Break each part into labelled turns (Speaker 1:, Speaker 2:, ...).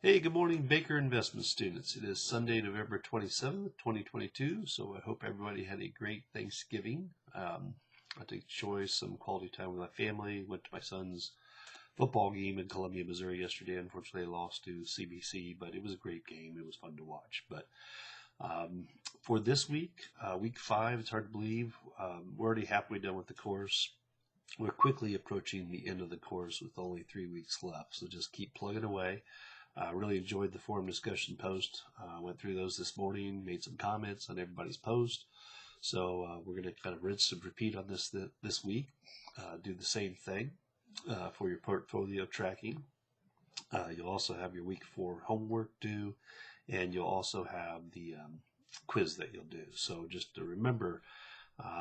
Speaker 1: Hey, good morning, Baker Investment students. It is Sunday, November 27th, 2022. So I hope everybody had a great Thanksgiving. I took choice some quality time with my family. Went to my son's football game in Columbia, Missouri yesterday. Unfortunately, I lost to CBC, but it was a great game. It was fun to watch. But for this week, week 5, it's hard to believe. We're already halfway done with the course. We're quickly approaching the end of the course with only 3 weeks left. So just keep plugging away. Really enjoyed the forum discussion post. Went through those this morning, made some comments on everybody's post. So we're going to kind of rinse and repeat on this week. Do the same thing for your portfolio tracking. You'll also have your week 4 homework due, and you'll also have the quiz that you'll do. So just to remember,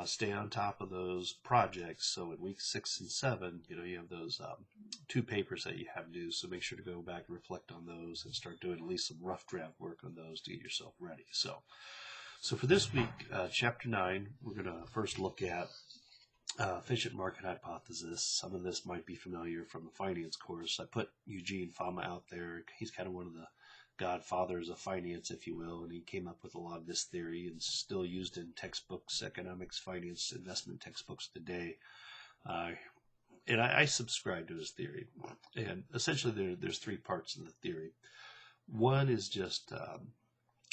Speaker 1: stay on top of those projects. So in week 6 and 7, you have those 2 papers that you have due. So make sure to go back and reflect on those and start doing at least some rough draft work on those to get yourself ready. So for this week, chapter 9, we're going to first look at efficient market hypothesis. Some of this might be familiar from the finance course. I put Eugene Fama out there. He's kind of one of the godfathers of finance, if you will, and he came up with a lot of this theory and still used in textbooks, economics, finance, investment textbooks today. And I subscribe to his theory. And essentially there's 3 parts of the theory. One is just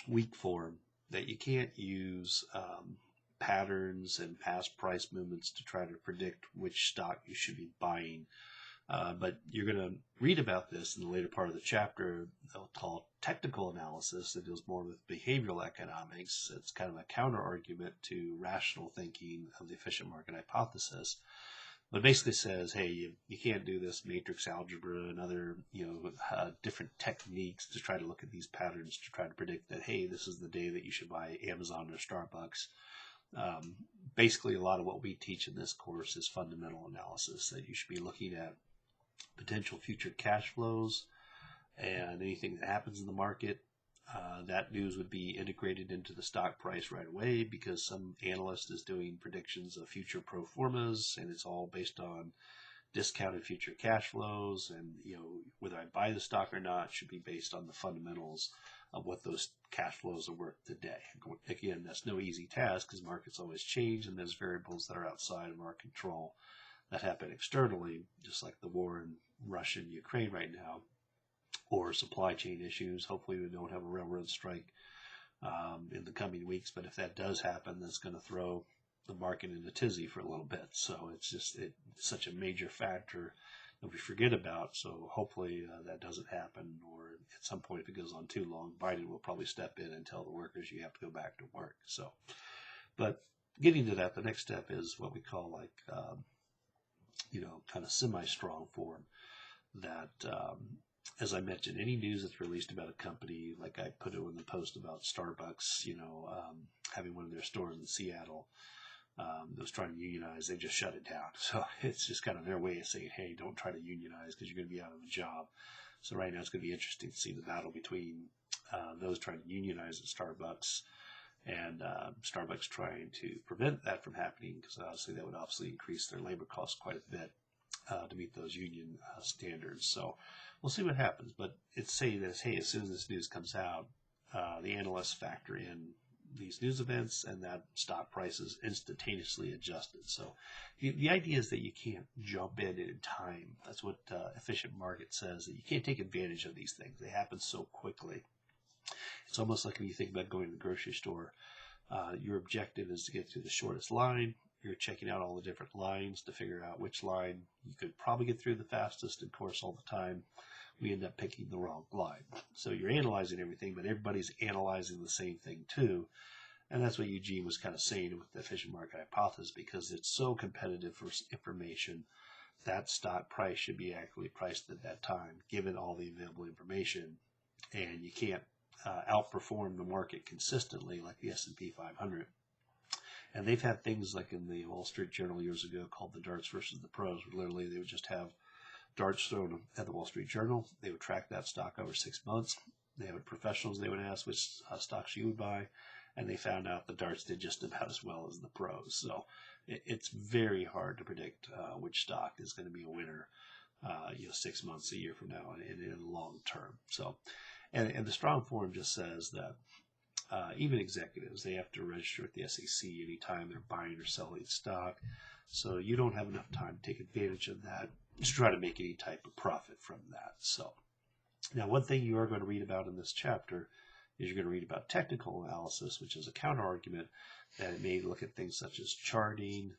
Speaker 1: weak form, that you can't use patterns and past price movements to try to predict which stock you should be buying. But you're going to read about this in the later part of the chapter. They'll call technical analysis. It deals more with behavioral economics. It's kind of a counter argument to rational thinking of the efficient market hypothesis. But basically says, hey, you can't do this matrix algebra and other different techniques to try to look at these patterns to try to predict that, hey, this is the day that you should buy Amazon or Starbucks. Basically, a lot of what we teach in this course is fundamental analysis, that you should be looking at potential future cash flows and anything that happens in the market. That news would be integrated into the stock price right away because some analyst is doing predictions of future pro formas, and it's all based on discounted future cash flows. And whether I buy the stock or not should be based on the fundamentals of what those cash flows are worth today. Again, that's no easy task because markets always change, and there's variables that are outside of our control that happen externally, just like the war in Russia and Ukraine right now, or supply chain issues. Hopefully we don't have a railroad strike in the coming weeks, but if that does happen, that's going to throw the market in a tizzy for a little bit. So it's such a major factor that we forget about. So hopefully that doesn't happen, or at some point, if it goes on too long, Biden will probably step in and tell the workers you have to go back to work. So, but getting to that, the next step is what we call kind of semi-strong form. That, as I mentioned, any news that's released about a company, like I put it in the post about Starbucks, having one of their stores in Seattle, that was trying to unionize, they just shut it down. So it's just kind of their way of saying, hey, don't try to unionize because you're going to be out of a job. So right now it's going to be interesting to see the battle between those trying to unionize at Starbucks and Starbucks trying to prevent that from happening, because obviously that would obviously increase their labor costs quite a bit to meet those union standards. So we'll see what happens. But it's saying that, hey, as soon as this news comes out, the analysts factor in these news events, and that stock price is instantaneously adjusted. So the idea is that you can't jump in time. That's what efficient market says, that you can't take advantage of these things. They happen so quickly. It's almost like when you think about going to the grocery store, your objective is to get through the shortest line. You're checking out all the different lines to figure out which line you could probably get through the fastest. Of course, all the time, we end up picking the wrong line. So you're analyzing everything, but everybody's analyzing the same thing too. And that's what Eugene was kind of saying with the efficient market hypothesis, because it's so competitive for information, that stock price should be accurately priced at that time, given all the available information. And you can't outperform the market consistently like the S&P 500. And they've had things like in the Wall Street Journal years ago called the darts versus the pros, where literally they would just have darts thrown at the Wall Street Journal. They would track that stock over 6 months. They had professionals they would ask which stocks you would buy, and they found out the darts did just about as well as the pros. So it's very hard to predict which stock is going to be a winner. 6 months, a year from now, and in the long term. So, and the strong form just says that even executives, they have to register with the SEC anytime they're buying or selling stock. So you don't have enough time to take advantage of that to try to make any type of profit from that. So now, one thing you are going to read about in this chapter is you're going to read about technical analysis, which is a counter argument that it may look at things such as charting.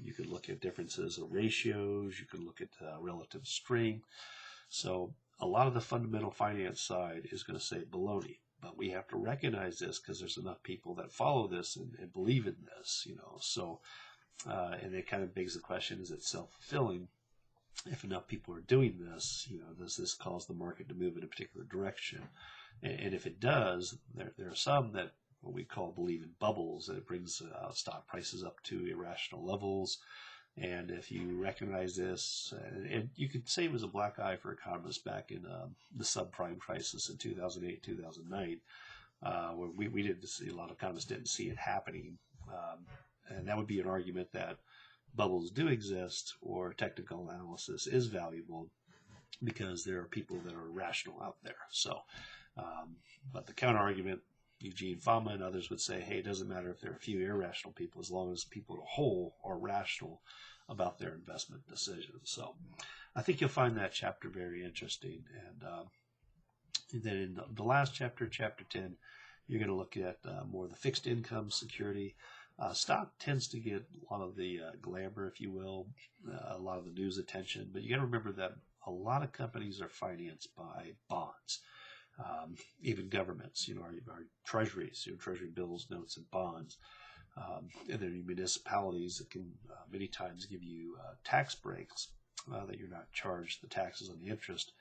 Speaker 1: You could look at differences of ratios. You can look at relative strength. So a lot of the fundamental finance side is going to say baloney. But we have to recognize this because there's enough people that follow this and believe in this, So, and it kind of begs the question, is it self-fulfilling? If enough people are doing this, does this cause the market to move in a particular direction? And if it does, there are some that what we call believe in bubbles, and it brings stock prices up to irrational levels. And if you recognize this, and you could say it was a black eye for economists back in the subprime crisis in 2008, 2009, where we didn't see, a lot of economists didn't see it happening. And that would be an argument that bubbles do exist or technical analysis is valuable because there are people that are rational out there. So, but the counter argument, Eugene Fama and others would say, hey, it doesn't matter if there are a few irrational people as long as people as a whole are rational about their investment decisions. So I think you'll find that chapter very interesting. And then in the last chapter, chapter 10, you're going to look at more of the fixed income security. Stock tends to get a lot of the glamour, if you will, a lot of the news attention. But you got to remember that a lot of companies are financed by bonds. Even governments, our treasuries, treasury bills, notes, and bonds. And then municipalities that can many times give you tax breaks that you're not charged the taxes on the interest.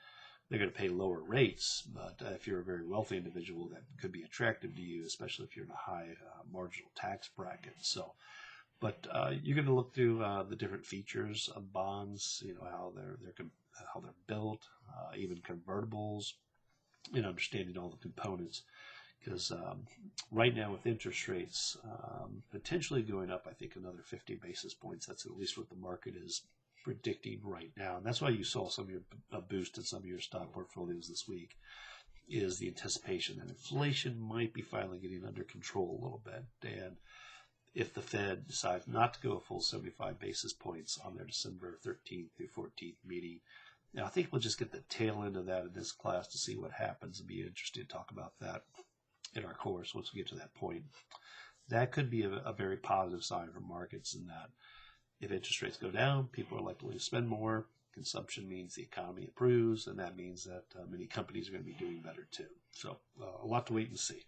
Speaker 1: They're going to pay lower rates, but if you're a very wealthy individual, that could be attractive to you, especially if you're in a high marginal tax bracket. So, but you're going to look through the different features of bonds, how they're built, even convertibles, and understanding all the components. Because right now with interest rates potentially going up, I think another 50 basis points, that's at least what the market is predicting right now. And that's why you saw a boost in some of your stock portfolios this week, is the anticipation that inflation might be finally getting under control a little bit. And if the Fed decides not to go a full 75 basis points on their December 13th through 14th meeting, now I think we'll just get the tail end of that in this class to see what happens. It'll be interesting to talk about that in our course once we get to that point. That could be a very positive sign for markets, in that if interest rates go down, people are likely to spend more. Consumption means the economy improves, and that means that many companies are going to be doing better too. So a lot to wait and see.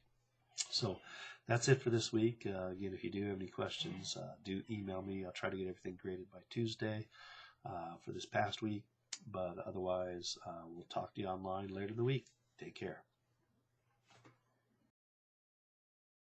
Speaker 1: So that's it for this week. Again, if you do have any questions, do email me. I'll try to get everything graded by Tuesday for this past week. But otherwise, we'll talk to you online later in the week. Take care.